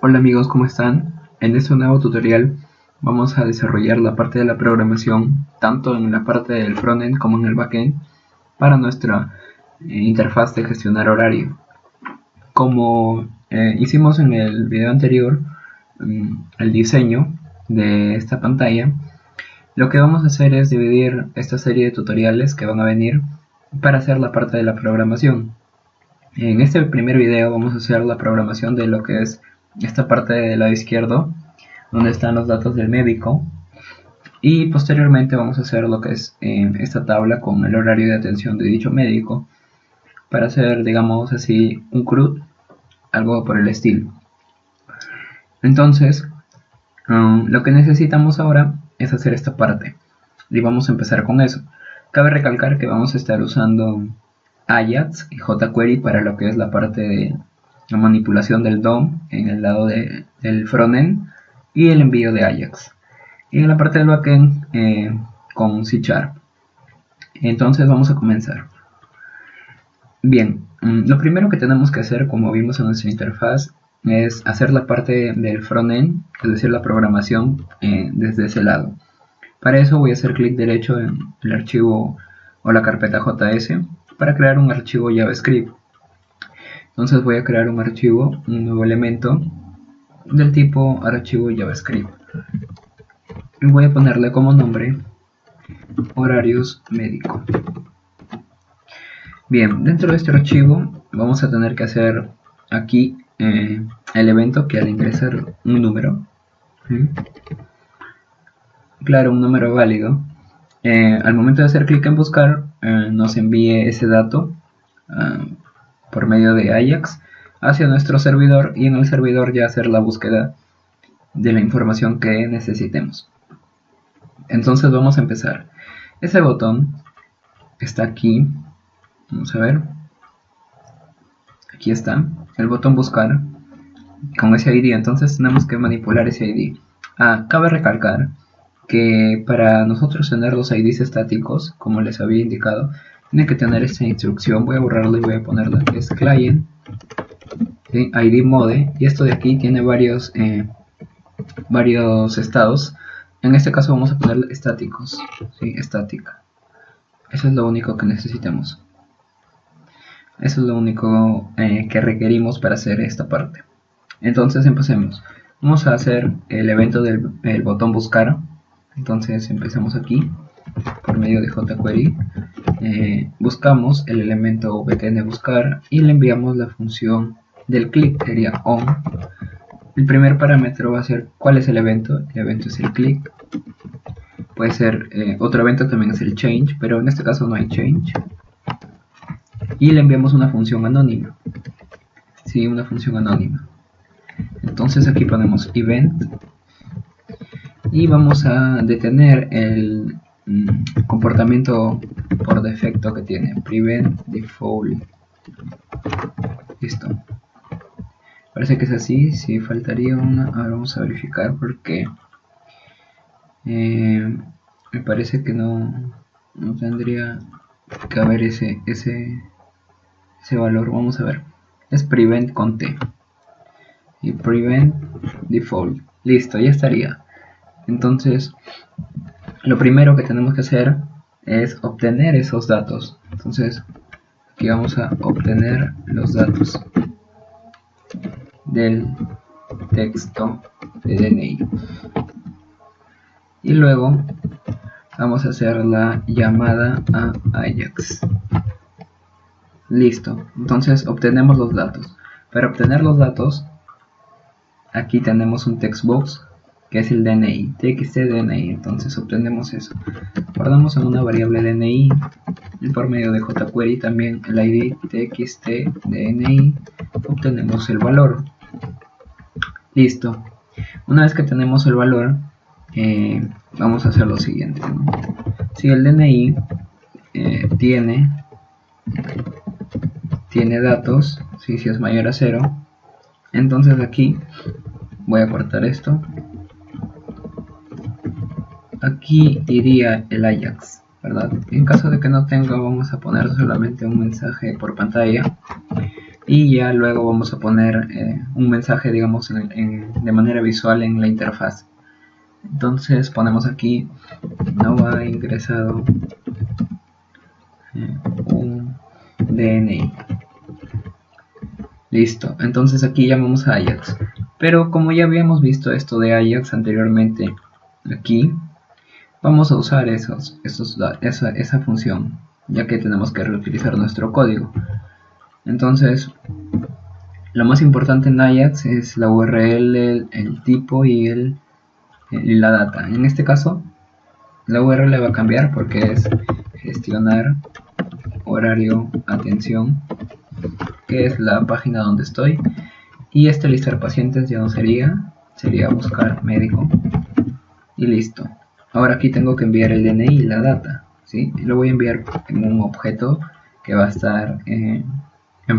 Hola amigos, ¿cómo están? En este nuevo tutorial vamos a desarrollar la parte de la programación, tanto en la parte del frontend como en el backend, para nuestra interfaz de gestionar horario. Como hicimos en el video anterior, el diseño de esta pantalla, lo que vamos a hacer es dividir esta serie de tutoriales que van a venir para hacer la parte de la programación. En este primer video vamos a hacer la programación de lo que es esta parte del lado izquierdo, donde están los datos del médico, y posteriormente vamos a hacer lo que es esta tabla con el horario de atención de dicho médico, para hacer, digamos así, un CRUD, algo por el estilo. Entonces, lo que necesitamos ahora es hacer esta parte, y vamos a empezar con eso. Cabe recalcar que vamos a estar usando Ajax y jQuery para lo que es la parte de la manipulación del DOM en el lado del frontend y el envío de Ajax, y en la parte del backend con C#. Entonces vamos a comenzar. Bien, lo primero que tenemos que hacer, como vimos en nuestra interfaz, es hacer la parte del frontend, es decir, la programación desde ese lado. Para eso voy a hacer clic derecho en el archivo o la carpeta JS para crear un archivo JavaScript. Entonces voy a crear un archivo, un nuevo elemento del tipo archivo JavaScript, y voy a ponerle como nombre horarios médico. Bien, dentro de este archivo vamos a tener que hacer aquí el evento que al ingresar un número, claro, un número válido, al momento de hacer clic en buscar nos envíe ese dato por medio de Ajax hacia nuestro servidor, y en el servidor ya hacer la búsqueda de la información que necesitemos. Entonces vamos a empezar. Ese botón está aquí, vamos a ver, aquí está el botón buscar con ese ID. Entonces tenemos que manipular ese ID. Cabe recalcar que para nosotros tener los IDs estáticos, como les había indicado, tiene que tener esta instrucción. Voy a borrarla y voy a ponerla que es client, ¿sí? ID mode, y esto de aquí tiene varios estados. En este caso vamos a ponerle estáticos, ¿sí? Estática. Eso es lo único que necesitamos. Eso es lo único que requerimos para hacer esta parte. Entonces empecemos. Vamos a hacer el evento del botón buscar. Entonces empezamos aquí por medio de jQuery. Buscamos el elemento btn buscar y le enviamos la función del click, sería on. El primer parámetro va a ser cuál es el evento. El evento es el click. Puede ser otro evento, también es el change, pero en este caso no hay change. Y le enviamos una función anónima. Sí, una función anónima. Entonces aquí ponemos event y vamos a detener el comportamiento por defecto que tiene prevent default. Listo. Parece que es así. Si faltaría una, ahora vamos a verificar porque me parece que no tendría que haber ese valor. Vamos a ver, es prevent con T y prevent default. Listo, ya estaría. Entonces lo primero que tenemos que hacer es obtener esos datos. Entonces aquí vamos a obtener los datos del texto de DNI, y luego vamos a hacer la llamada a Ajax. Listo, entonces obtenemos los datos. Para obtener los datos, aquí tenemos un text box que es el DNI, txt DNI. Entonces obtenemos eso, guardamos en una variable DNI y por medio de jQuery también el ID txt DNI, obtenemos el valor. Listo, una vez que tenemos el valor, vamos a hacer lo siguiente, ¿no? Si el DNI tiene datos, si es mayor a 0, entonces aquí voy a cortar esto. Aquí iría el Ajax, ¿verdad? En caso de que no tenga, vamos a poner solamente un mensaje por pantalla y ya luego vamos a poner un mensaje, digamos, de manera visual en la interfaz. Entonces ponemos aquí: no ha ingresado un DNI. Listo, entonces aquí llamamos a Ajax. Pero como ya habíamos visto esto de Ajax anteriormente aquí, vamos a usar esa función, ya que tenemos que reutilizar nuestro código. Entonces, lo más importante en Ajax es la URL, el tipo y la data. En este caso, la URL va a cambiar porque es gestionar horario atención, que es la página donde estoy, y este listar pacientes ya no sería buscar médico, y listo. Ahora aquí tengo que enviar el DNI y la data, ¿sí? Lo voy a enviar en un objeto que va a estar en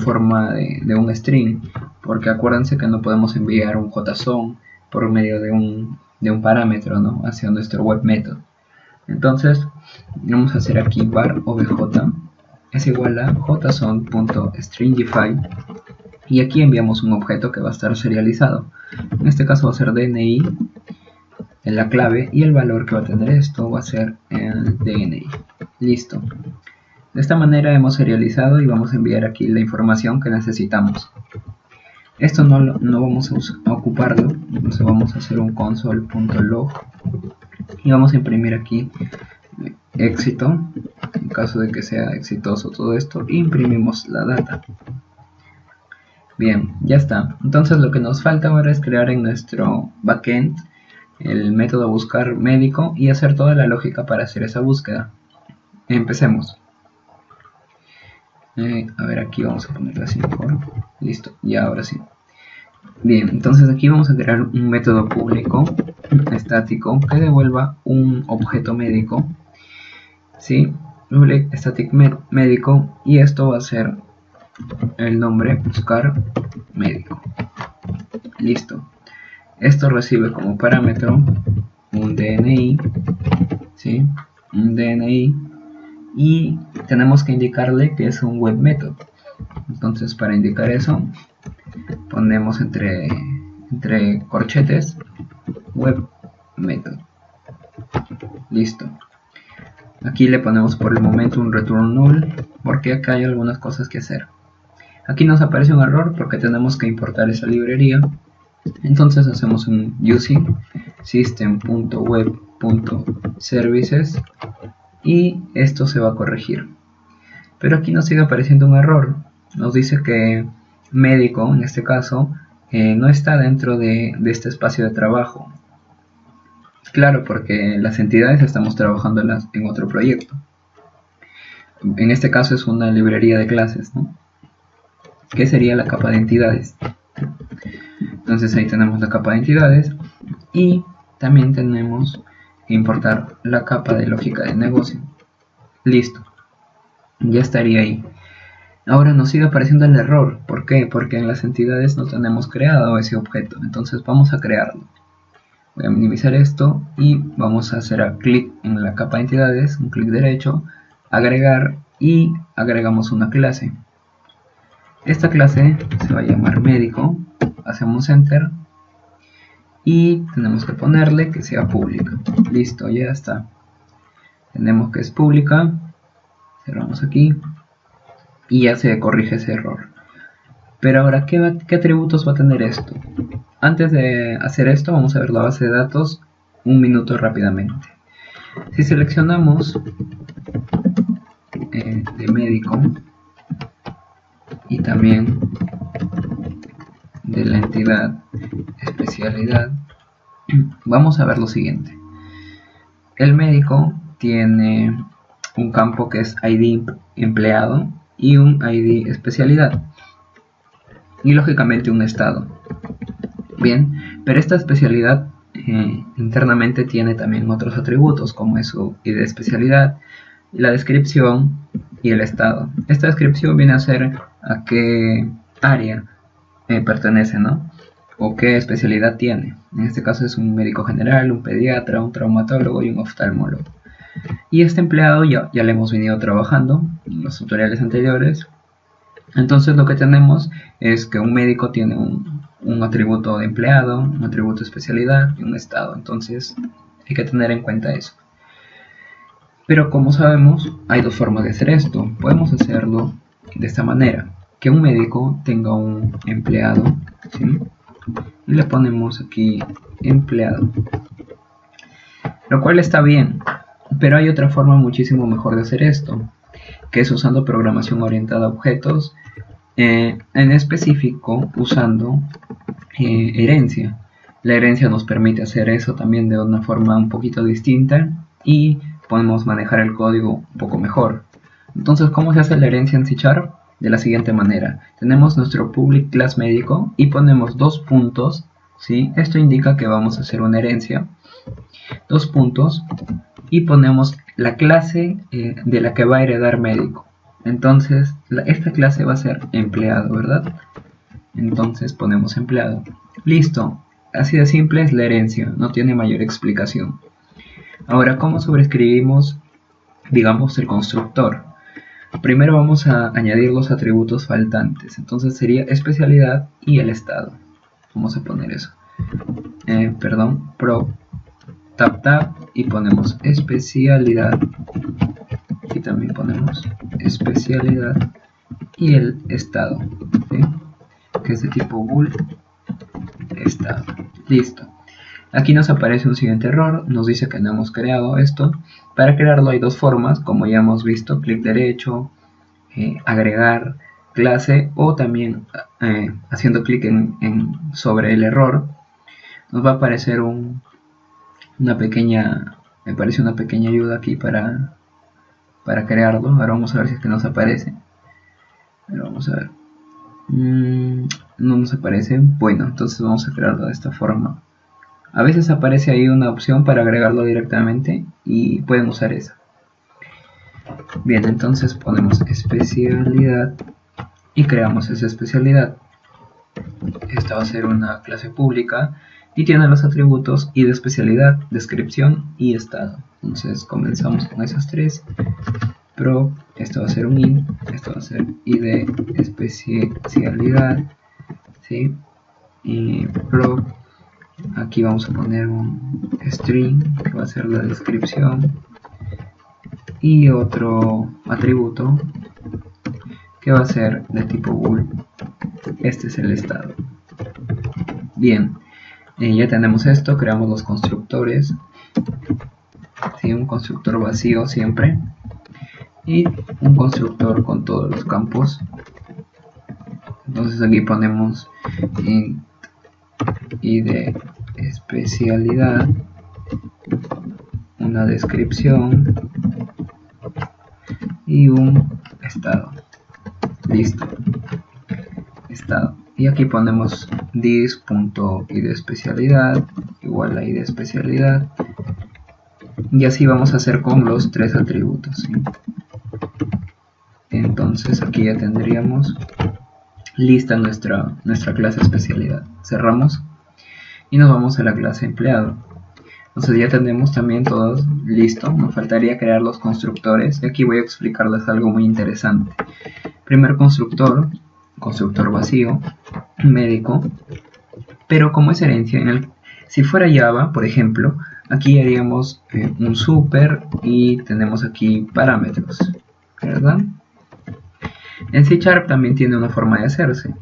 forma de un string, porque acuérdense que no podemos enviar un JSON por medio de un parámetro, ¿no?, hacia nuestro web method. Entonces vamos a hacer aquí var obj es igual a json.stringify, y aquí enviamos un objeto que va a estar serializado. En este caso va a ser DNI en la clave, y el valor que va a tener esto va a ser el DNI. Listo. De esta manera hemos serializado y vamos a enviar aquí la información que necesitamos. Esto no vamos a ocuparlo, entonces vamos a hacer un console.log y vamos a imprimir aquí éxito. En caso de que sea exitoso todo esto, imprimimos la data. Bien, ya está. Entonces lo que nos falta ahora es crear en nuestro backend el método buscar médico y hacer toda la lógica para hacer esa búsqueda. Empecemos. A ver, aquí vamos a ponerle así mejor. Listo, ya ahora sí. Bien, entonces aquí vamos a crear un método público estático que devuelva un objeto médico, ¿sí? Static médico, y esto va a ser el nombre buscar médico. Listo. Esto recibe como parámetro un DNI, ¿sí? Un DNI, y tenemos que indicarle que es un web method. Entonces, para indicar eso, ponemos entre corchetes web method. Listo. Aquí le ponemos por el momento un return null, porque acá hay algunas cosas que hacer. Aquí nos aparece un error porque tenemos que importar esa librería. Entonces hacemos un using system.web.services y esto se va a corregir. Pero aquí nos sigue apareciendo un error. Nos dice que médico, en este caso, no está dentro de este espacio de trabajo. Claro, porque las entidades estamos trabajando en otro proyecto. En este caso es una librería de clases, ¿no?, que sería la capa de entidades. Entonces ahí tenemos la capa de entidades, y también tenemos que importar la capa de lógica de negocio. Listo, ya estaría ahí. Ahora nos sigue apareciendo el error. ¿Por qué? Porque en las entidades no tenemos creado ese objeto. Entonces vamos a crearlo. Voy a minimizar esto y vamos a hacer clic en la capa de entidades, un clic derecho, agregar, y agregamos una clase. Esta clase se va a llamar médico, hacemos enter y tenemos que ponerle que sea pública. Listo, ya está. Tenemos que es pública, cerramos aquí y ya se corrige ese error. Pero ahora, ¿qué atributos va a tener esto? Antes de hacer esto, vamos a ver la base de datos un minuto rápidamente. Si seleccionamos de médico y también de la entidad especialidad, vamos a ver lo siguiente. El médico tiene un campo que es ID empleado y un ID especialidad, y lógicamente un estado. Bien, pero esta especialidad internamente tiene también otros atributos, como es su ID especialidad, la descripción y el estado. Esta descripción viene a ser a qué área pertenece, ¿no?, o qué especialidad tiene. En este caso es un médico general, un pediatra, un traumatólogo y un oftalmólogo. Y este empleado ya le hemos venido trabajando en los tutoriales anteriores. Entonces lo que tenemos es que un médico tiene un atributo de empleado, un atributo de especialidad y un estado. Entonces hay que tener en cuenta eso. Pero como sabemos, hay dos formas de hacer esto. Podemos hacerlo de esta manera: que un médico tenga un empleado, ¿sí? Y le ponemos aquí empleado, lo cual está bien, pero hay otra forma muchísimo mejor de hacer esto, que es usando programación orientada a objetos, en específico usando herencia. La herencia nos permite hacer eso también de una forma un poquito distinta y podemos manejar el código un poco mejor. Entonces, ¿cómo se hace la herencia en C#? De la siguiente manera: tenemos nuestro public class médico y ponemos dos puntos, ¿sí? Esto indica que vamos a hacer una herencia, dos puntos, y ponemos la clase de la que va a heredar médico. Entonces esta clase va a ser empleado, ¿verdad? Entonces ponemos empleado. Listo, así de simple es la herencia, no tiene mayor explicación. Ahora, ¿cómo sobreescribimos, digamos, el constructor? Primero vamos a añadir los atributos faltantes, entonces sería especialidad y el estado. Vamos a poner eso. Pro tab y ponemos especialidad. Aquí también ponemos especialidad y el estado, ¿sí? Que es de tipo bool estado. Listo. Aquí nos aparece un siguiente error, nos dice que no hemos creado esto. Para crearlo hay dos formas, como ya hemos visto: clic derecho, agregar clase, o también haciendo clic sobre el error nos va a aparecer una pequeña ayuda aquí para crearlo. Ahora vamos a ver si es que nos aparece. Pero vamos a ver. No nos aparece. Bueno, entonces vamos a crearlo de esta forma. A veces aparece ahí una opción para agregarlo directamente y pueden usar esa. Bien, entonces ponemos especialidad y creamos esa especialidad. Esta va a ser una clase pública y tiene los atributos id de especialidad, descripción y estado. Entonces comenzamos con esas tres. Pro, esto va a ser un id, esto va a ser id de especialidad, ¿sí? Y pro, aquí vamos a poner un string que va a ser la descripción y otro atributo que va a ser de tipo bool. Este es el estado. Bien, ya tenemos esto. Creamos los constructores, ¿sí? Un constructor vacío siempre y un constructor con todos los campos. Entonces aquí ponemos id de especialidad, una descripción y un estado. Listo, estado. Y aquí ponemos dis.id de especialidad igual a id de especialidad, y así vamos a hacer con los tres atributos, ¿sí? Entonces aquí ya tendríamos lista nuestra clase especialidad. Cerramos y nos vamos a la clase empleado. Entonces ya tenemos también todo listo. Nos faltaría crear los constructores y aquí voy a explicarles algo muy interesante. Primer constructor vacío, médico, pero como es herencia, si fuera Java, por ejemplo, aquí haríamos un super y tenemos aquí parámetros, ¿verdad? En C# también tiene una forma de hacerse,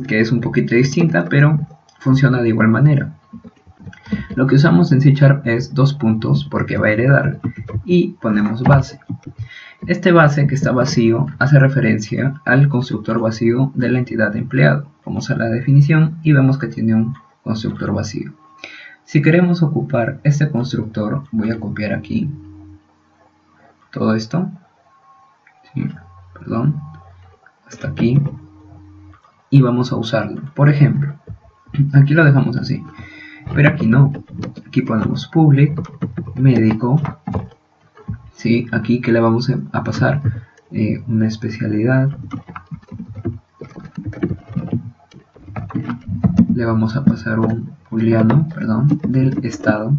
que es un poquito distinta, pero funciona de igual manera. Lo que usamos en C# es dos puntos porque va a heredar y ponemos base. Este base que está vacío hace referencia al constructor vacío de la entidad de empleado. Vamos a la definición y vemos que tiene un constructor vacío. Si queremos ocupar este constructor, voy a copiar aquí todo esto, ¿sí? Perdón, hasta aquí, y vamos a usarlo. Por ejemplo, aquí lo dejamos así, pero aquí no. Aquí ponemos public médico, ¿sí? Aquí que le vamos a pasar una especialidad, le vamos a pasar un booleano, del estado,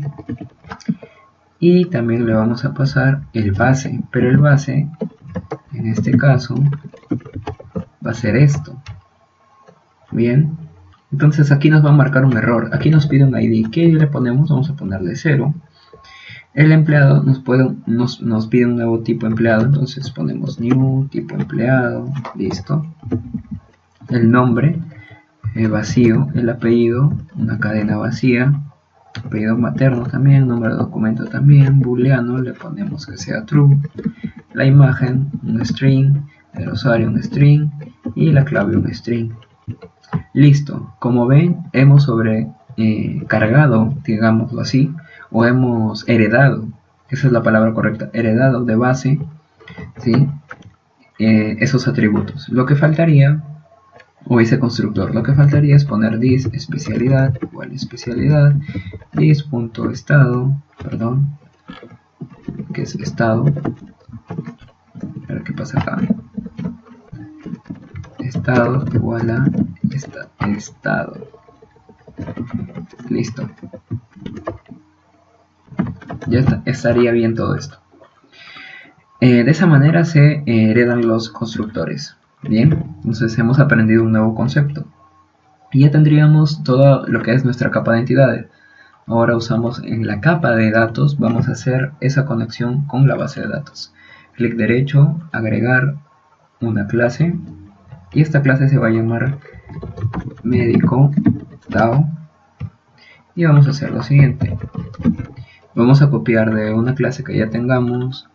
y también le vamos a pasar el base, pero el base en este caso va a ser esto. Bien, entonces aquí nos va a marcar un error. Aquí nos pide un ID. ¿Qué le ponemos? Vamos a ponerle 0. El empleado nos pide un nuevo tipo empleado, entonces ponemos new tipo empleado. Listo. El nombre vacío. El apellido, una cadena vacía. Apellido materno también, nombre de documento también, booleano, le ponemos que sea true, la imagen, un string, el usuario, un string, y la clave, un string. Listo, como ven, hemos sobrecargado, digámoslo así, o hemos heredado, esa es la palabra correcta, heredado de base, ¿sí? Esos atributos. Lo que faltaría, o ese constructor, lo que faltaría es poner this especialidad igual especialidad this.estado, perdón, que es estado. A ver qué pasa acá. Estado igual a estado. Listo. Ya está, estaría bien todo esto. De esa manera se heredan los constructores. Bien, entonces hemos aprendido un nuevo concepto. Y ya tendríamos todo lo que es nuestra capa de entidades. Ahora usamos en la capa de datos, vamos a hacer esa conexión con la base de datos. Clic derecho, agregar una clase. Y esta clase se va a llamar médico DAO. Y vamos a hacer lo siguiente. Vamos a copiar de una clase que ya tengamos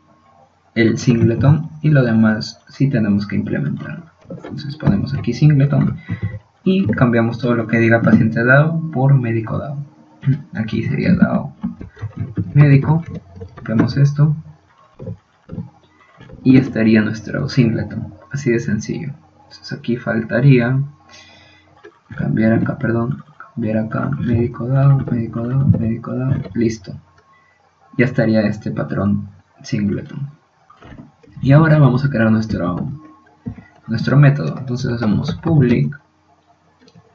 el singleton y lo demás sí tenemos que implementarlo. Entonces ponemos aquí singleton y cambiamos todo lo que diga paciente DAO por médico DAO. Aquí sería DAO médico, copiamos esto y estaría nuestro singleton, así de sencillo. Entonces aquí faltaría cambiar acá, médico DAO, médico DAO, médico DAO, listo. Ya estaría este patrón singleton. Y ahora vamos a crear nuestro método. Entonces hacemos public.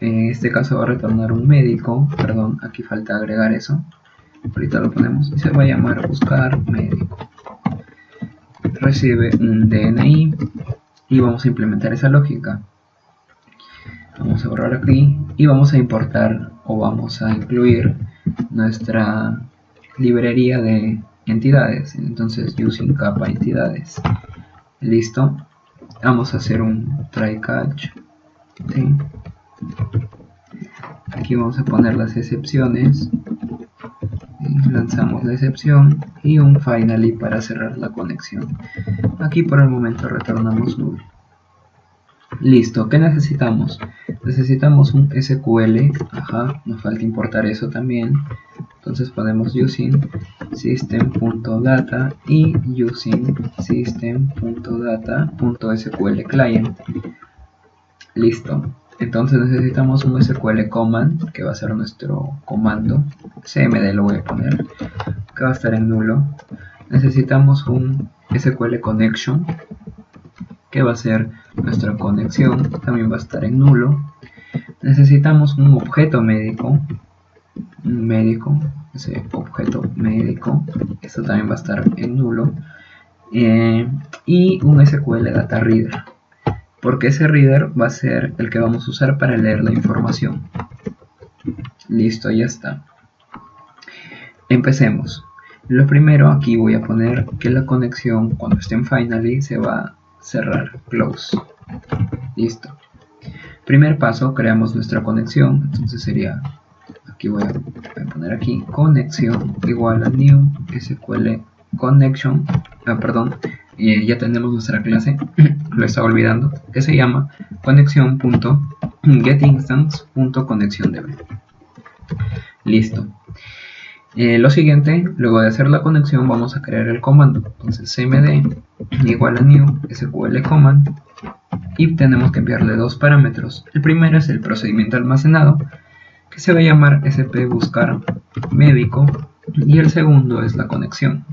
En este caso va a retornar un médico. Perdón, aquí falta agregar eso. Ahorita lo ponemos y se va a llamar buscar médico. Recibe un DNI y vamos a implementar esa lógica. Vamos a borrar aquí y vamos a importar o vamos a incluir nuestra librería de entidades. Entonces using capa entidades. Listo. Vamos a hacer un try catch. ¿Sí? Aquí vamos a poner las excepciones. Lanzamos la excepción y un finally para cerrar la conexión. Aquí por el momento retornamos null. Listo. ¿Qué necesitamos? Necesitamos un SQL. Ajá, nos falta importar eso también. Entonces ponemos using system.data y using system.data.sql client. Listo. Entonces necesitamos un SQL command que va a ser nuestro comando. CMD lo voy a poner, que va a estar en nulo. Necesitamos un SQL connection que va a ser nuestra conexión, también va a estar en nulo. Necesitamos un objeto médico, ese objeto médico, esto también va a estar en nulo. Y un SQL data reader, porque ese reader va a ser el que vamos a usar para leer la información. Listo, ya está. Empecemos. Lo primero, aquí voy a poner que la conexión cuando esté en finally se va a cerrar, close. Listo. Primer paso, creamos nuestra conexión. Entonces sería, aquí voy a poner aquí conexión igual a new SQL connection. Perdón, ya tenemos nuestra clase, lo estaba olvidando, que se llama conexión.getInstance.connectionDB. Listo. Lo siguiente, luego de hacer la conexión vamos a crear el comando. Entonces cmd igual a new SQL command y tenemos que enviarle dos parámetros. El primero es el procedimiento almacenado, que se va a llamar sp buscar médico, y el segundo es la conexión.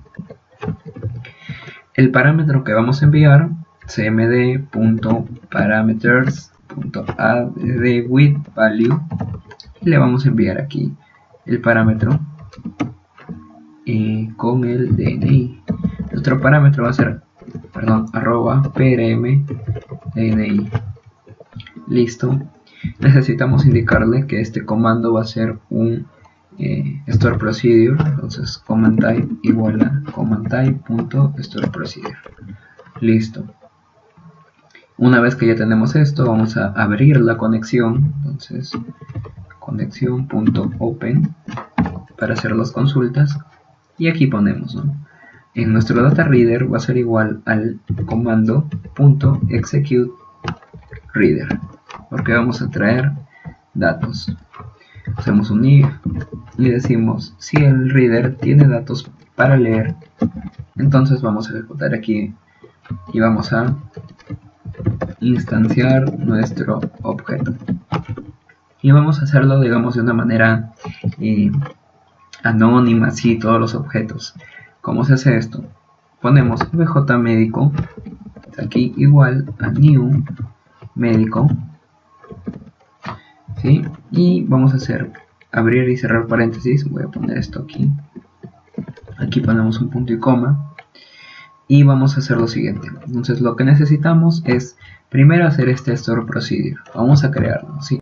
El parámetro que vamos a enviar, cmd.parameters.addWithValue, y le vamos a enviar aquí el parámetro con el DNI. Nuestro parámetro va a ser, arroba prm DNI. Listo. Necesitamos indicarle que este comando va a ser un store procedure. Entonces command type igual a command type.store procedure. Listo. Una vez que ya tenemos esto, vamos a abrir la conexión. Entonces conexión.open para hacer las consultas, y aquí ponemos, ¿no? En nuestro data reader va a ser igual al comando .execute reader, porque vamos a traer datos. Hacemos un if y decimos si el reader tiene datos para leer, entonces vamos a ejecutar aquí y vamos a instanciar nuestro objeto, y vamos a hacerlo, digamos, de una manera anónima, así todos los objetos. ¿Cómo se hace esto? Ponemos bj médico aquí igual a new médico, ¿sí? Y vamos a hacer abrir y cerrar paréntesis. Voy a poner esto aquí. Aquí ponemos un punto y coma y vamos a hacer lo siguiente. Entonces lo que necesitamos es primero hacer este store procedure. Vamos a crearlo, ¿sí?